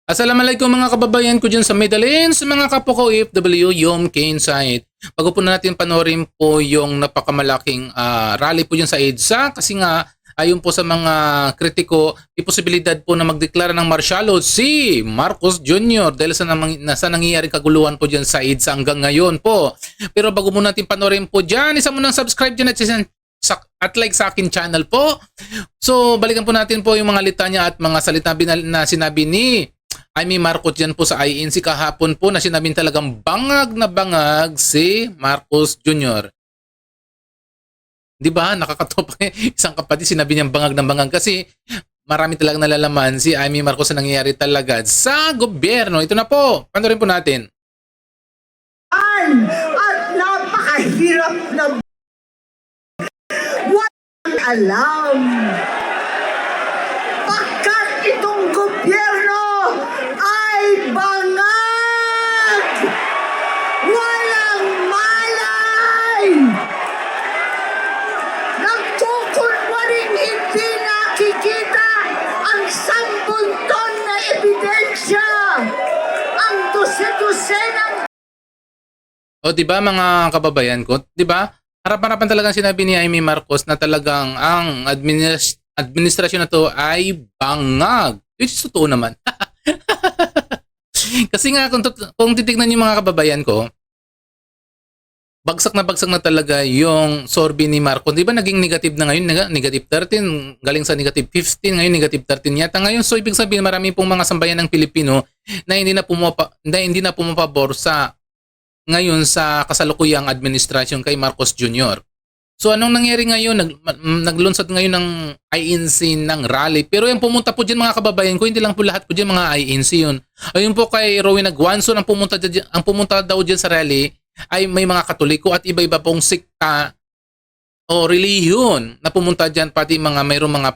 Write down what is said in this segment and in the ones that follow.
Assalamualaikum mga kababayan ko dyan sa Middle East, sa mga kapwa ko OFW, yung Kainside. Bago po natin panoorin po yung napakamalaking rally po dyan sa EDSA kasi nga ayon po sa mga kritiko, may posibilidad po na magdeklara ng martial law si Marcos Jr. dahil sa nangyayaring kaguluhan po dyan sa EDSA hanggang ngayon po. Pero bago mo natin panoorin po dyan, isa mo nang subscribe dyan at like sa akin channel po. So balikan po natin po yung mga litanya at mga salita na sinabi ni Amy Marcos dyan po sa INC kahapon po na sinabing talagang bangag na bangag si Marcos Jr. Di ba? Nakakatawa pa isang kapatid sinabi niyang bangag na bangag kasi marami talagang nalalaman si Amy Marcos na nangyayari talaga sa gobyerno. Ito na po. Panoorin po natin. At napakahirap na walang alam. Pagkat itong gobyerno ay bangag! Walang malay! Nagkukunwaring hindi nakikita ang 10 ton na ebidensya. Ang dose-dosenang O di ba mga kababayan ko? Di ba? Harap-harapan talagang sinabi ni Amy Marcos na talagang ang administrasyon na to ay bangag. Which is totoo naman. Kasi nga kung titignan niyo mga kababayan ko, bagsak na talaga yung sorbi ni Marcos. Di ba naging negative na ngayon? Negative 13, galing sa negative 15, ngayon negative 13 yata. Ngayon, so ibig sabihin marami pong mga sambayan ng Pilipino na hindi na pumapabor sa ngayon sa kasalukuyang administrasyon kay Marcos Jr. So anong nangyari ngayon? Naglunsad ngayon ng INC ng rally. Pero yung pumunta po dyan mga kababayan ko, hindi lang po lahat po dyan mga INC yun. Ayun po kay Rowena Guanzon, ang pumunta daw dyan sa rally ay may mga Katoliko at iba-iba pong sikta o relihiyon na pumunta dyan, pati mayroong mga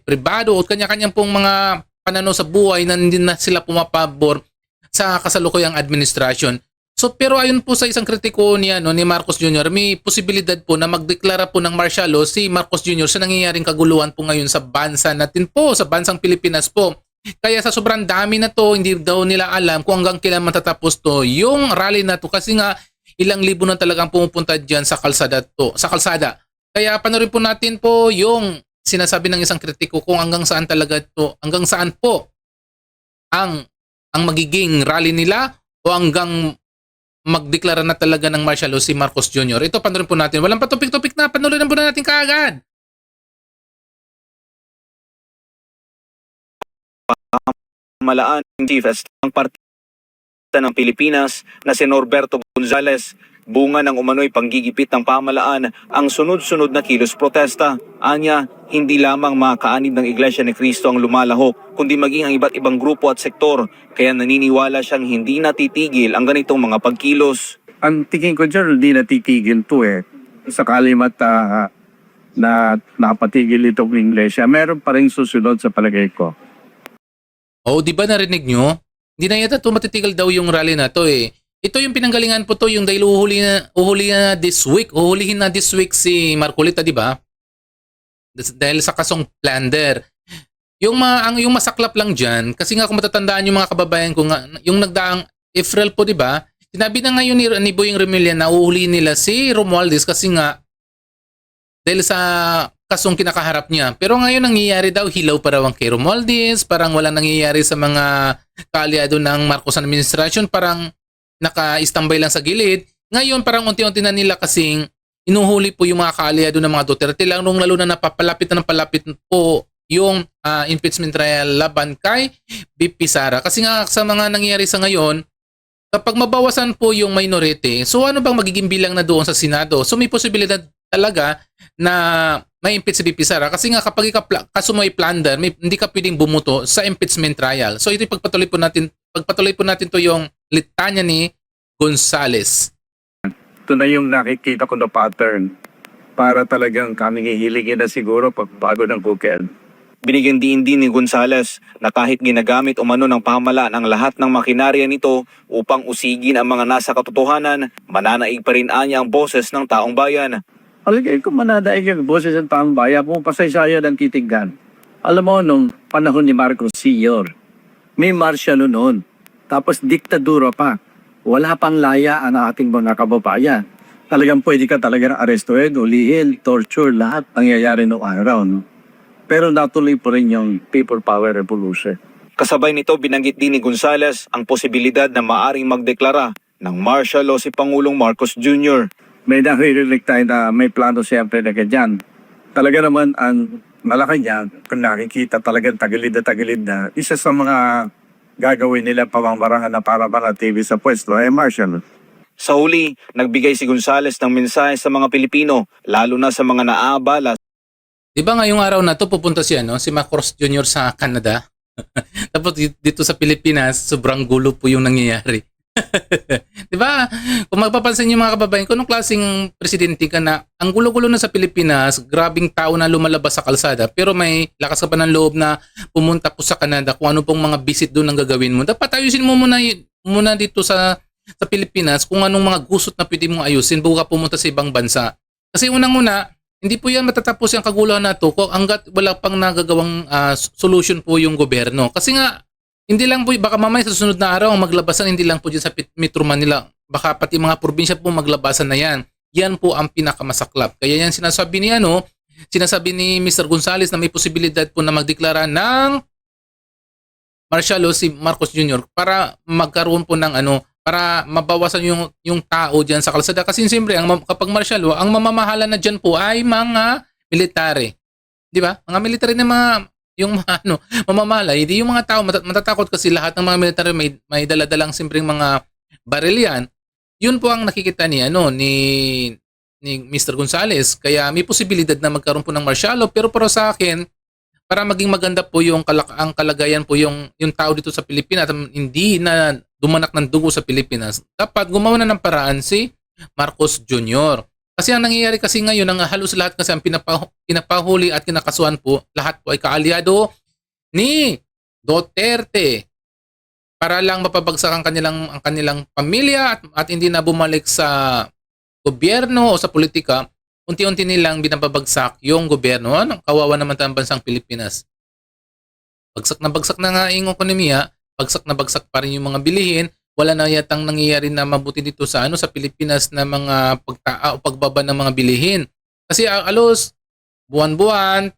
privado o kanya-kanyang pong mga pananaw sa buhay na hindi na sila pumapabor sa kasalukuyang administrasyon. So pero ayon po sa isang kritiko ni Marcos Jr., may posibilidad po na magdeklara po ng martial law si Marcos Jr. sa nangyayaring kaguluhan po ngayon sa bansa natin po, sa bansang Pilipinas po. Kaya sa sobrang dami na to, hindi daw nila alam kung hanggang kailan matatapos to yung rally na to kasi nga ilang libo na talagang pumupunta diyan sa kalsada. Kaya panoorin po natin po yung sinasabi ng isang kritiko kung hanggang saan talaga to, hanggang saan po ang magiging rally nila o hanggang magdeklara na talaga ng martial law si Marcos Jr. Ito, panoorin po natin. Walang patupik-tupik na, panoorin po na natin kaagad. Malaan Chief ng Partida ng Pilipinas na si Norberto Gonzales, bunga ng umano'y panggigipit ng pamalaan ang sunod-sunod na kilos protesta. Anya, hindi lamang mga kaanib ng Iglesia ni Cristo ang lumalahok, kundi maging ang iba't ibang grupo at sektor. Kaya naniniwala siyang hindi natitigil ang ganitong mga pagkilos. Ang tingin ko dyan, hindi natitigil to Sakali na napatigil itong Iglesia, meron pa rin susunod sa palagay ko. Oh, di ba narinig nyo? Hindi na yata matitigil daw yung rally na to Ito yung pinanggalingan po to, yung dahil uhulihin na this week si Marcolita, di ba? Dahil sa kasong plunder. Yung masaklap lang dyan, kasi nga kung matatandaan yung mga kababayan ko, yung nagdaang April po, di ba? Sinabi na ngayon ni Boying Remilla na uhulihin nila si Romualdez kasi nga dahil sa kasong kinakaharap niya. Pero ngayon nangyayari daw, hilaw pa raw ang kay Romualdez, parang walang nangyayari sa mga kaalyado ng Marcos administration, parang naka-standby lang sa gilid. Ngayon parang unti-unti na nila kasing inuhuli po yung mga kaalyado ng mga Duterte, lalo na napapalapit na po yung impeachment trial laban kay BP Sara. Kasi nga sa mga nangyayari sa ngayon, kapag mabawasan po yung minority, so ano bang magiging bilang na doon sa Senado? So may posibilidad talaga na ma-impeach si BP Sara kasi nga kapag kaso may plunder, hindi ka pwedeng bumuto sa impeachment trial. So ito pagpatuloy po natin to yung litanya ni Gonzales. Ito na yung nakikita ko na pattern para talagang kaming hihilingin na siguro pagbago ng Google. Binigyan din ni Gonzales na kahit ginagamit umano ng pamahalaan ang lahat ng makinarya nito upang usigin ang mga nasa katotohanan, mananaig pa rin anya ang boses ng taong bayan. Aligay ko manadaig yung boses ng taong bayan, kung pasaysayo ng titignan. Alam mo, nung panahon ni Marcos Sr., May martial law noon. Tapos diktadura pa. Wala pang laya ang ating mga kababayan. Talagang pwede ka talagang arestuhin, ulihin, torture, lahat nangyayari noong araw. No? Pero natuloy po rin yung people power revolution. Kasabay nito binanggit din ni Gonzales ang posibilidad na maaring magdeklara ng martial law si Pangulong Marcos Jr. May naririnig tayo na may plano siyempre na ganyan. Talaga naman ang malaki niya, kung nakikita talagang tagilid na, isa sa mga gagawin nila pamamarangan na para mga TV sa pwesto ay martial law. Sa huli, nagbigay si Gonzales ng mensahe sa mga Pilipino, lalo na sa mga naaabala Di ba ngayong araw na to pupunta si si Marcos Jr. sa Canada? Tapos dito sa Pilipinas, sobrang gulo po yung nangyayari. Di ba? Kung magpapansin niyo mga kababayan, kung anong klaseng presidente ka na, ang gulo-gulo na sa Pilipinas, grabing tao na lumalabas sa kalsada, pero may lakas ka pa ng loob na pumunta po sa Canada kung ano pong mga visit doon ang gagawin mo. Dapat ayusin mo muna dito sa Pilipinas kung anong mga gusot na pwede mong ayusin bago ka pumunta sa ibang bansa. Kasi unang-una, hindi po yan matatapos yung kaguluhan na to kung hanggat wala pang nagagawang solution po yung gobyerno. Kasi nga, hindi lang po, baka mamaya sa susunod na araw ang maglabasan, hindi lang po dyan sa Metro Manila. Baka pati mga probinsya po maglabasan na yan. Yan po ang pinakamasaklap. Kaya yan sinasabi ni sinasabi ni Mr. Gonzales na may posibilidad po na magdeklara ng martial law si Marcos Jr. para magkaroon po ng para mabawasan yung tao diyan sa kalsada kasi siyempre kapag martial law ang mamamahala na diyan po ay mga military. 'Di ba? Mga military na mamamahala, hindi yung mga tao matatakot kasi lahat ng mga military may dala-dalang simpleng mga baril yan. Yun po ang nakikita ni Mr. Gonzales. Kaya may posibilidad na magkaroon po ng martial law pero para sa akin para maging maganda po yung ang kalagayan po yung tao dito sa Pilipinas at hindi na dumanak ng dugo sa Pilipinas, dapat gumawa na ng paraan si Marcos Jr. Kasi ang nangyayari kasi ngayon, ang halos lahat kasi ang pinapahuli at kinakasuhan po, lahat po ay kaalyado ni Duterte para lang mapabagsak ang kanilang pamilya at hindi na bumalik sa gobyerno o sa politika. Unti-unti nilang binabagsak yung gobyerno. Kawawa naman ang bansang Pilipinas. Bagsak na nga yung ekonomiya, bagsak na bagsak pa rin yung mga bilihin. Wala na yatang nangyayari na mabuti dito sa sa Pilipinas na mga pagbaba ng mga bilihin. Kasi alos buwan-buwan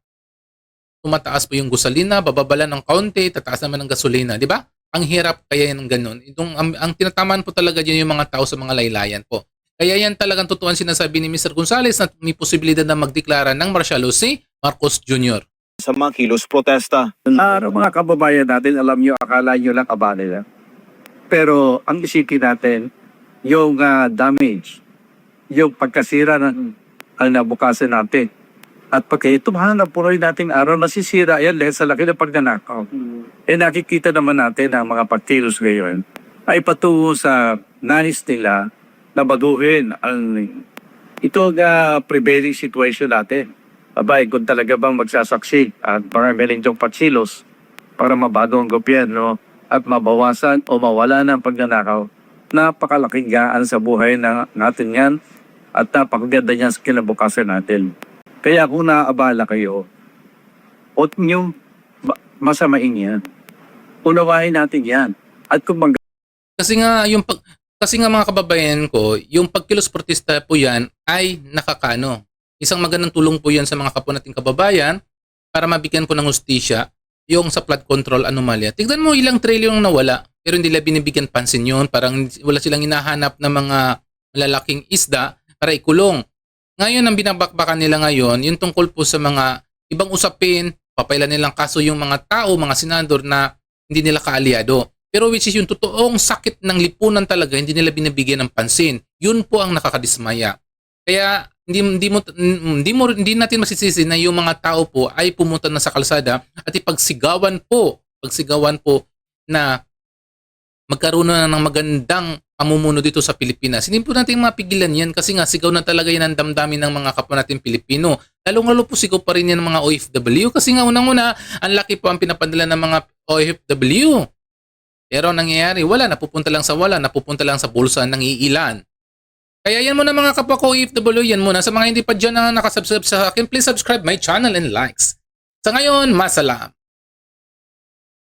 tumataas po yung gasolina, bababala ng kaunti, tataas naman ng gasolina, di ba? Ang hirap kaya yan ng ganun. Ang tinatamaan po talaga yun yung mga tao sa mga laylayan po. Kaya yan talagang totoo ang sinasabi ni Mr. Gonzales na may posibilidad na magdeklara ng martial law si Marcos Jr. sa mga kilos protesta. Mga kababayan natin, alam nyo, akala nyo lang aba nila. Pero ang isipin natin, yung damage, yung pagkasira ng nabukasan natin. At pagka ito, mahanap po rin natin araw nasisira yan dahil sa laki ng pagnanakaw. Nakikita naman natin ang mga pagkilos ngayon ay patungo sa nais nila na baguhin itong prevailing situation natin. Abay, kung talaga bang magsasaksi at marami rin yung pagsilos para mabago ang gobyerno at mabawasan o mawala ng pagnanakaw, napakalaking gaan sa buhay natin yan at napakaganda niyan sa kinabukasan natin. Kaya kung naabala kayo, huwag nyo masamain yan. Unawain natin yan. At kung Kasi nga mga kababayan ko, yung pagkilos protesta po yan ay nakakano. Isang magandang tulong po yan sa mga kapwa nating kababayan para mabigyan po ng hustisya yung sa flood control anomalya. Tignan mo ilang trilyon nawala pero hindi nila binibigyan pansin yun. Parang wala silang hinahanap na mga malalaking isda para ikulong. Ngayon ang binabakbakan nila ngayon, yung tungkol po sa mga ibang usapin, papailan nilang kaso yung mga tao, mga senador na hindi nila kaalyado. Pero which is yung totoong sakit ng lipunan talaga, hindi nila binibigyan ng pansin. Yun po ang nakakadismaya. Kaya hindi natin masisisi na yung mga tao po ay pumunta na sa kalsada at pagsigawan po na magkaroon na ng magandang pamumuno dito sa Pilipinas. Hindi po natin mapigilan yan kasi nga sigaw na talaga yan ang damdamin ng mga kapwa natin Pilipino. Lalong-lalo po sigaw pa rin yan ng mga OFW kasi nga unang-una, ang laki po ang pinapadala ng mga OFW. Pero ang nangyayari, napupunta lang sa bulsa ng iilan. Kaya yan muna mga kapwa ko OFW, yan muna. Sa mga hindi pa dyan na nakasubscribe sa akin, please subscribe my channel and likes. Sa ngayon, masalam.